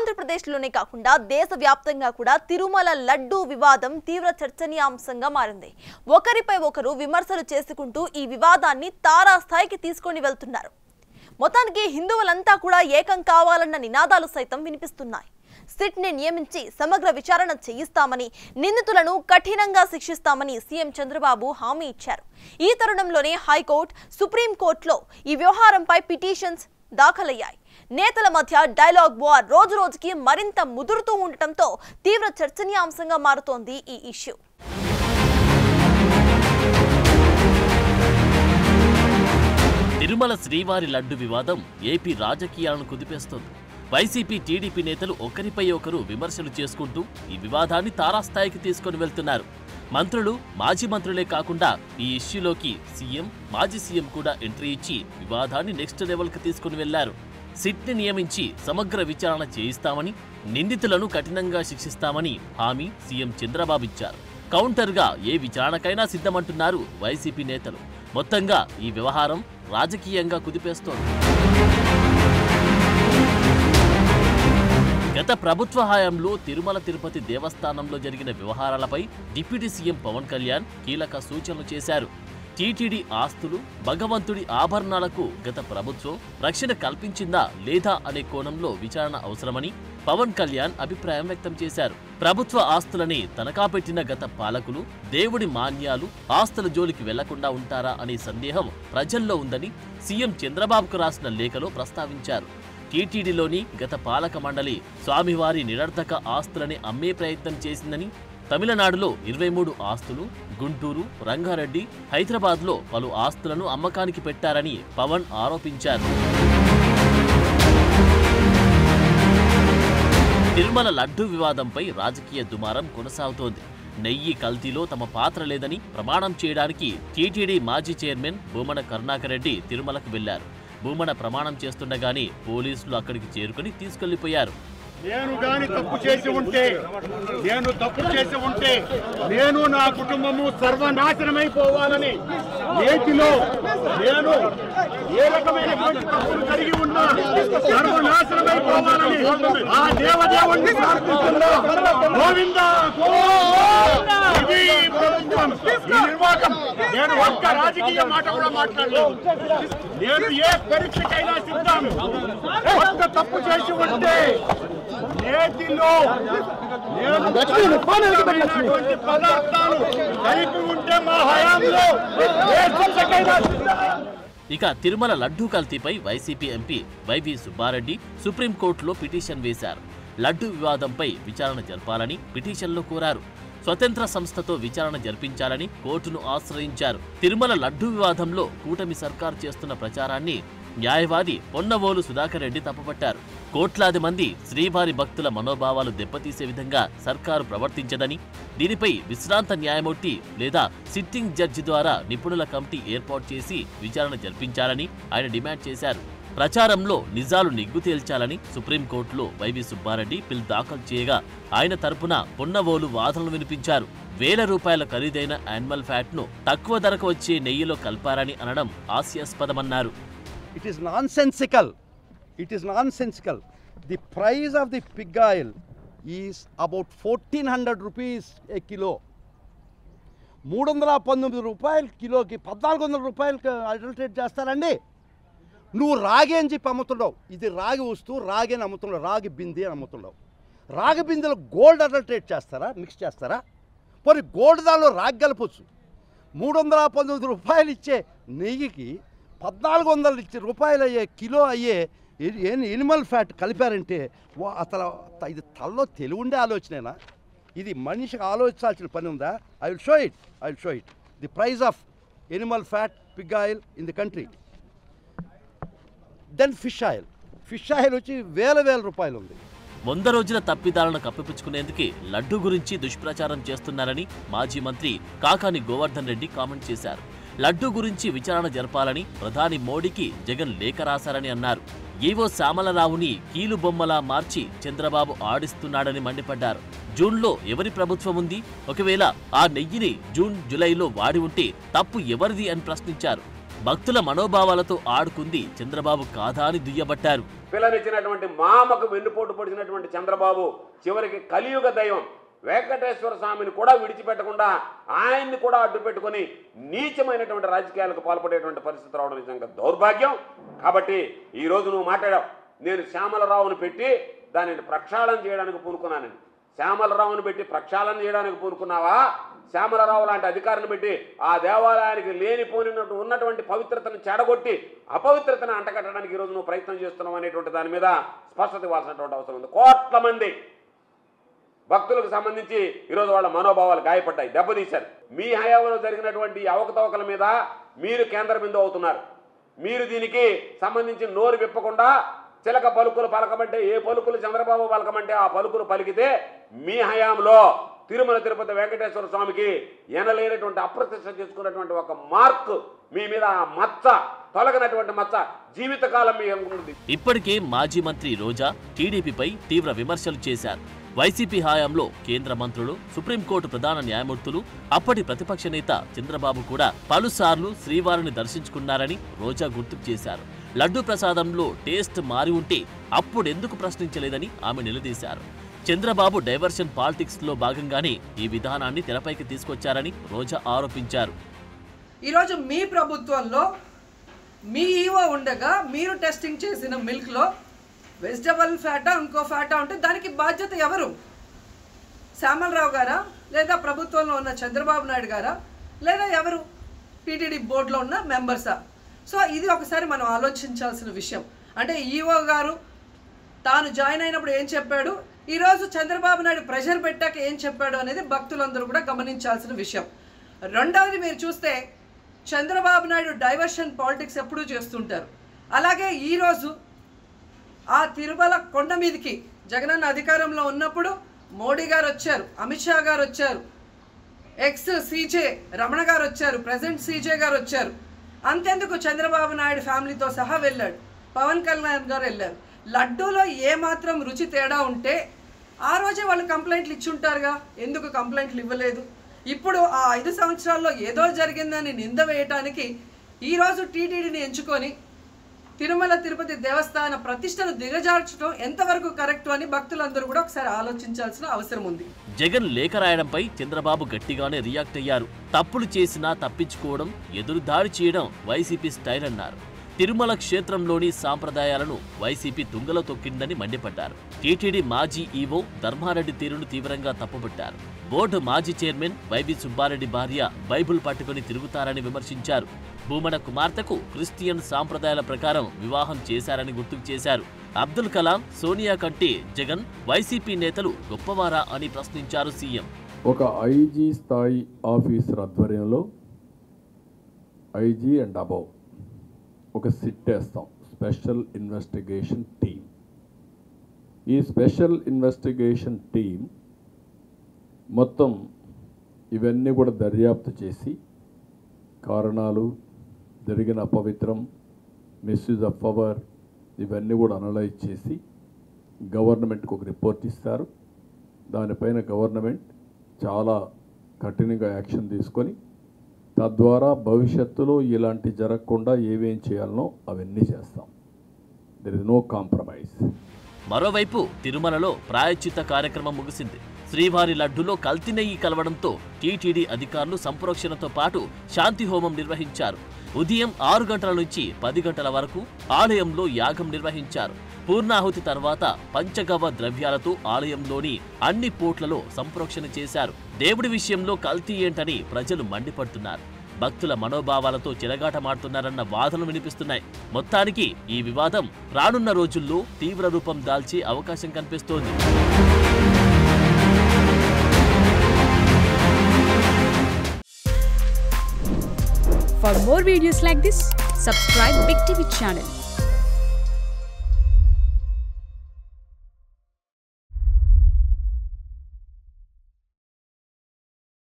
ఆంధ్రప్రదేశ్లోనే కాకుండా దేశవ్యాప్తంగా కూడా తిరుమల లడ్డూ వివాదం తీవ్ర చర్చనీయాంశంగా మారింది. ఒకరిపై ఒకరు విమర్శలు చేసుకుంటూ ఈ వివాదాన్ని తారాస్థాయికి తీసుకొని వెళ్తున్నారు. మొత్తానికి హిందువులంతా కూడా ఏకం కావాలన్న నినాదాలు సైతం వినిపిస్తున్నాయి. సిట్ని నియమించి సమగ్ర విచారణ చేయిస్తామని, నిందితులను కఠినంగా శిక్షిస్తామని సీఎం చంద్రబాబు హామీ ఇచ్చారు. ఈ తరుణంలోనే హైకోర్టు, సుప్రీంకోర్టులో ఈ వ్యవహారంపై పిటిషన్స్ దాఖలయ్యాయి. నేతల మధ్య డైలాగ్ వార్ రోజు రోజుకి మరింత ముదురుతూ ఉండటంతో తీవ్ర చర్చనీయాంశంగా మారుతోంది ఈ ఇష్యూ. తిరుమల శ్రీవారి లడ్డు వివాదం ఏపీ రాజకీయాలను కుదిపేస్తోంది. వైసీపీ, టీడీపీ నేతలు ఒకరిపై ఒకరు విమర్శలు చేసుకుంటూ ఈ వివాదాన్ని తారాస్థాయికి తీసుకొని వెళ్తున్నారు. మంత్రులు, మాజీ మంత్రులే కాకుండా ఈ ఇష్యూలోకి సీఎం, మాజీ సీఎం కూడా ఎంట్రీ ఇచ్చి వివాదాన్ని నెక్స్ట్ లెవెల్కి తీసుకుని వెళ్లారు. సిట్ని నియమించి సమగ్ర విచారణ చేయిస్తామని, నిందితులను కఠినంగా శిక్షిస్తామని హామీ సీఎం చంద్రబాబు ఇచ్చారు. కౌంటర్గా ఏ విచారణకైనా సిద్ధమంటున్నారు వైసీపీ నేతలు. మొత్తంగా ఈ వ్యవహారం రాజకీయంగా కుదిపేస్తోంది. గత ప్రభుత్వ హయాంలో తిరుమల తిరుపతి దేవస్థానంలో జరిగిన వ్యవహారాలపై డిప్యూటీ సీఎం పవన్ కళ్యాణ్ కీలక సూచనలు చేశారు. టీటీడీ ఆస్తులు, భగవంతుడి ఆభరణాలకు గత ప్రభుత్వం రక్షణ కల్పించిందా లేదా అనే కోణంలో విచారణ అవసరమని పవన్ కళ్యాణ్ అభిప్రాయం వ్యక్తం చేశారు. ప్రభుత్వ ఆస్తులని తనఖా పెట్టిన గత పాలకులు దేవుడి మాన్యాలు, ఆస్తుల జోలికి వెళ్లకుండా ఉంటారా అనే సందేహం ప్రజల్లో ఉందని సీఎం చంద్రబాబుకు రాసిన లేఖలో ప్రస్తావించారు. టీటీడీలోని గత పాలక మండలి స్వామివారి నిరర్థక ఆస్తులని అమ్మే ప్రయత్నం చేసిందని, తమిళనాడులో 23 ఆస్తులు, గుంటూరు, రంగారెడ్డి, హైదరాబాద్లో పలు ఆస్తులను అమ్మకానికి పెట్టారని పవన్ ఆరోపించారు. తిరుమల లడ్డూ వివాదంపై రాజకీయ దుమారం కొనసాగుతోంది. నెయ్యి కల్తీలో తమ పాత్ర లేదని ప్రమాణం చేయడానికి టీటీడీ మాజీ చైర్మన్ భూమన కరుణాకర్ రెడ్డి తిరుమలకు వెళ్లారు. భూమన ప్రమాణం చేస్తుండగానే పోలీసులు అక్కడికి చేరుకుని తీసుకెళ్లిపోయారు. నేను తప్పు చేసి ఉంటే నేను నా కుటుంబము సర్వనాశనమైపోవాలని నేటిలో నేను ఏ రకమైనటువంటి తప్పులు కలిగి ఉన్నా సర్వనాశనమైపోవాలని ఆ దేవదేవుణ్ణి ప్రార్థిస్తున్నా. గోవిందా ఇది ప్రభుత్వం, ఈ నిర్వాహకం. నేను ఒక్క రాజకీయ మాట కూడా మాట్లాడలేదు. నేను ఏ పరీక్షకైనా సిద్ధం. ఒక్క తప్పు చేసి ఉంటే నేతిలో పదార్థాలు కలిపి ఉంటే మా హయాంలో ఇక తిరుమల లడ్డూ కల్తీపై వైసీపీ ఎంపీ వైవి సుబ్బారెడ్డి సుప్రీంకోర్టులో పిటిషన్ వేశారు. లడ్డూ వివాదంపై విచారణ జరపాలని పిటిషన్లో కోరారు. స్వతంత్ర సంస్థతో విచారణ జరిపించాలని కోర్టును ఆశ్రయించారు. తిరుమల లడ్డూ వివాదంలో కూటమి సర్కారు చేస్తున్న ప్రచారాన్ని న్యాయవాది పొన్నవోలు సుధాకర్ రెడ్డి తప్పుపట్టారు. కోట్లాది మంది శ్రీవారి భక్తుల మనోభావాలు దెబ్బతీసే విధంగా సర్కారు ప్రవర్తించదని, దీనిపై విశ్రాంత న్యాయమూర్తి లేదా సిట్టింగ్ జడ్జి ద్వారా నిపుణుల కమిటీ ఏర్పాటు చేసి విచారణ జరిపించాలని ఆయన డిమాండ్ చేశారు. ప్రచారంలో నిజాలు నిగ్గు తేల్చాలని సుప్రీంకోర్టులో వైవి సుబ్బారెడ్డి పిల్ దాఖలు చేయగా ఆయన తరపున పొన్నవోలు వాదనలు వినిపించారు. వేల రూపాయల ఖరీదైన యానిమల్ ఫ్యాట్ను తక్కువ ధరకు వచ్చే నెయ్యిలో కల్పారని అనడం హాస్యాస్పదమన్నారు. It is nonsensical. The price of the pig oil is about 1400 rupees a kilo. 319 రూపాయలు కిలోకి 1400 రూపాయలకి అడల్టరేట్ చేస్తారండి. నువ్వు రాగి అని చెప్పి అమ్ముతున్నావు. ఇది రాగి వస్తువు, రాగి అని అమ్ముతున్నావు, రాగి బింది అని అమ్ముతున్నావు. రాగి బిందెలో గోల్డ్ అడల్టరేట్ చేస్తారా, మిక్స్ చేస్తారా? పోనీ గోల్డ్ దానిలో రాగి కలపచ్చు. 319 రూపాయలు ఇచ్చే నెయ్యికి 1400 రూపాయలు అయ్యే కిలో అయ్యే ఎనిమల్ ఫ్యాట్ కలిపారంటే అసలు ఇది తలలో తెలివి ఉండే ఆలోచనేనా? ఇది మనిషికి ఆలోచించాల్సిన పని ఉందా? I will show it the price of animal fat pig oil in the country. Then fish oil వచ్చి వేల రూపాయలు ఉంది. 100 రోజుల తప్పిదాలను కప్పిపుచ్చుకునేందుకే లడ్డూ గురించి దుష్ప్రచారం చేస్తున్నారని మాజీ మంత్రి కాకాని గోవర్ధన్ రెడ్డి కామెంట్ చేశారు. లడ్డూ గురించి విచారణ జరపాలని ప్రధాని మోడీకి జగన్ లేఖ రాశారని అన్నారు. ఈవో శ్యామలరావుని కీలు బొమ్మలా మార్చి చంద్రబాబు ఆడిస్తున్నాడని మండిపడ్డారు. జూన్లో ఎవరి ప్రభుత్వం ఉంది? ఒకవేళ ఆ నెయ్యిని జూన్, జూలైలో వాడి ఉంటే తప్పు ఎవరిది అని ప్రశ్నించారు. భక్తుల మనోభావాలతో ఆడుకుంది చంద్రబాబు కాదా అని దుయ్యబట్టారు. పిల్లనిచ్చినటువంటి మామకు వెన్నుపోటు పొడిచినటువంటి చంద్రబాబు చివరికి కలియుగ దైవం వెంకటేశ్వర స్వామిని కూడా విడిచిపెట్టకుండా ఆయన్ని కూడా అడ్డు పెట్టుకుని నీచమైనటువంటి రాజకీయాలకు పాల్పడేటువంటి పరిస్థితి రావడం నిజంగా దౌర్భాగ్యం. కాబట్టి ఈరోజు నువ్వు మాట్లాడావు, నేను శ్యామలరావును పెట్టి దానిని ప్రక్షాళన చేయడానికి పూనుకున్నానని. శ్యామలరావును పెట్టి ప్రక్షాళన చేయడానికి పూనుకున్నావా? శ్యామలరావు లాంటి అధికారిని పెట్టి ఆ దేవాలయానికి లేనిపోయినట్టు ఉన్నటువంటి పవిత్రతను చెడగొట్టి అపవిత్రతను అంటగట్టడానికి ఈరోజు నువ్వు ప్రయత్నం చేస్తున్నావు అనేటువంటి దాని మీద స్పష్టత ఇవ్వాల్సినటువంటి అవసరం ఉంది. కోట్ల మంది భక్తులకు సంబంధించి ఈరోజు వాళ్ళ మనోభావాలు గాయపడ్డాయి, దెబ్బతీశారు. మీ హయాంలో జరిగినటువంటి అవకతవకల మీద మీరు కేంద్ర బిందువు అవుతున్నారు. మీరు దీనికి సంబంధించి నోరు విప్పకుండా చిలక పలుకులు పలకమంటే ఏ పలుకులు చంద్రబాబు పలకమంటే ఆ పలుకులు పలికితే మీ హయాంలో తిరుమల తిరుపతి వెంకటేశ్వర స్వామికి ఎనలేనటువంటి అప్రతిష్ట చేసుకున్నటువంటి ఒక మార్క్ మీ మీద ఆ మచ్చ, తొలగినటువంటి మచ్చ జీవితకాలం మీ ఉంటుంది. ఇప్పటికే మాజీ మంత్రి రోజా టీడీపీపై తీవ్ర విమర్శలు చేశారు. వైసీపీ హయాంలో కేంద్ర మంత్రులు, సుప్రీంకోర్టు ప్రధాన న్యాయమూర్తులు, అప్పటి ప్రతిపక్ష నేత చంద్రబాబు కూడా పలుసార్లు శ్రీవారిని దర్శించుకున్నారని రోజా గుర్తుకు చేశారు. లడ్డూ ప్రసాదంలో టేస్ట్ మారి ఉంటే అప్పుడెందుకు ప్రశ్నించలేదని ఆమె నిలదీశారు. చంద్రబాబు డైవర్షన్ పాలిటిక్స్ లో భాగంగానే ఈ విధానాన్ని తెరపైకి తీసుకొచ్చారని రోజా ఆరోపించారు. ఈరోజు మీ ప్రభుత్వంలో మీ ఈవో ఉండగా మీరు టెస్టింగ్ చేసిన మిల్క్లో వెజిటబుల్ ఫ్యాటా ఇంకో ఫ్యాటా ఉంటే దానికి బాధ్యత ఎవరు? శ్యామలరావు గారా, లేదా ప్రభుత్వంలో ఉన్న చంద్రబాబు నాయుడు గారా, లేదా ఎవరు టీటీడీ బోర్డులో ఉన్న మెంబర్సా? సో ఇది ఒకసారి మనం ఆలోచించాల్సిన విషయం. అంటే ఈవో గారు తాను జాయిన్ అయినప్పుడు ఏం చెప్పాడు, ఈరోజు చంద్రబాబు నాయుడు ప్రెషర్ పెట్టాక ఏం చెప్పాడు అనేది భక్తులందరూ కూడా గమనించాల్సిన విషయం. రెండవది మీరు చూస్తే చంద్రబాబు నాయుడు డైవర్షన్ పాలిటిక్స్ ఎప్పుడూ చేస్తుంటారు. అలాగే ఈరోజు ఆ తిరుమల కొండ మీదకి జగనన్న అధికారంలో ఉన్నప్పుడు మోడీ గారు వచ్చారు, అమిత్ షా గారు వచ్చారు, ఎక్స్ సీజే రమణ గారు వచ్చారు, ప్రెజెంట్ సీజే గారు వచ్చారు. అంతెందుకు చంద్రబాబు నాయుడు ఫ్యామిలీతో సహా వెళ్ళాడు, పవన్ కళ్యాణ్ గారు వెళ్ళారు. లడ్డూలో ఏమాత్రం రుచి తేడా ఉంటే ఆ రోజే వాళ్ళు కంప్లైంట్లు ఇచ్చుంటారుగా, ఎందుకు కంప్లైంట్లు ఇవ్వలేదు? ఇప్పుడు ఆ 5 సంవత్సరాల్లో ఏదో జరిగిందని నింద వేయటానికి ఈరోజు టీటీడీని ఎంచుకొని తిరుమల తిరుపతి దేవస్థాన ప్రతిష్టను దిగజార్చడం ఎంతవరకు కరెక్ట్ అని భక్తులందరూ కూడా ఒకసారి ఆలోచించాల్సిన అవసరం ఉంది. జగన్ లేఖ రాయడంపై చంద్రబాబు గట్టిగానే రియాక్ట్ అయ్యారు. తప్పులు చేసినా తప్పించుకోవడం, ఎదురుదాడి చేయడం వైసీపీ స్టైల్ అన్నారు. తిరుమల క్షేత్రంలోని సాంప్రదాయాలను వైసీపీ తుంగలో తొక్కిందని మండిపడ్డారు. టీటీడీ మాజీ ఈవో ధర్మారెడ్డి తీరును తీవ్రంగా తప్పుపట్టారు. బోర్డు మాజీ చైర్మన్ వైవి సుబ్బారెడ్డి భార్య బైబుల్ పట్టుకుని తిరుగుతారని విమర్శించారు. భూమన కుమార్తెకు క్రిస్టియన్ సాంప్రదాయాల ప్రకారం వివాహం చేశారని గుర్తుకు చేశారు. అబ్దుల్ కలాం, సోనియా కంటే జగన్, వైసీపీ నేతలు గొప్పవారా అని ప్రశ్నించారు సీఎం. ఒక ఐజీ స్థాయి ఆఫీసర్ ఆధ్వర్యంలో ఐజీ అండ్ అబౌవ్ ఒక సిట్ వేస్తాం, స్పెషల్ ఇన్వెస్టిగేషన్ టీమ్. ఈ స్పెషల్ ఇన్వెస్టిగేషన్ టీమ్ మొత్తం ఇవన్నీ కూడా దర్యాప్తు చేసి కారణాలు, జరిగిన అపవిత్రం, మిస్యూజ్ ఆఫ్ పవర్ ఇవన్నీ కూడా అనలైజ్ చేసి గవర్నమెంట్కి ఒక రిపోర్ట్ ఇస్తారు. దానిపైన గవర్నమెంట్ చాలా కఠినంగా యాక్షన్ తీసుకొని తద్వారా భవిష్యత్తులో ఇలాంటి జరగకుండా ఏమేం చేయాలనో అవన్నీ చేస్తాం. There is no compromise. మరోవైపు తిరుమలలో ప్రాయశ్చిత్త కార్యక్రమం ముగిసింది. శ్రీవారి లడ్డులో కల్తీ నెయ్యి కలవడంతో టీటీడీ అధికారులు సంప్రోక్షణతో పాటు శాంతి హోమం నిర్వహించారు. ఉదయం 6 గంటల నుంచి 10 గంటల వరకు ఆలయంలో యాగం నిర్వహించారు. పూర్ణాహుతి తర్వాత పంచగవ్య ద్రవ్యాలతో ఆలయంలోని అన్ని పోట్లలో సంప్రోక్షణ చేశారు. దేవుడి విషయంలో కల్తీ ఏంటని ప్రజలు మండిపడుతున్నారు. భక్తుల మనోభావాలతో చెలగాటమాడుతున్నారన్న వాదనలు వినిపిస్తున్నాయి. మొత్తానికి ఈ వివాదం రానున్న రోజుల్లో తీవ్ర రూపం దాల్చే అవకాశం కనిపిస్తోంది. For more videos like this, subscribe Big TV channel.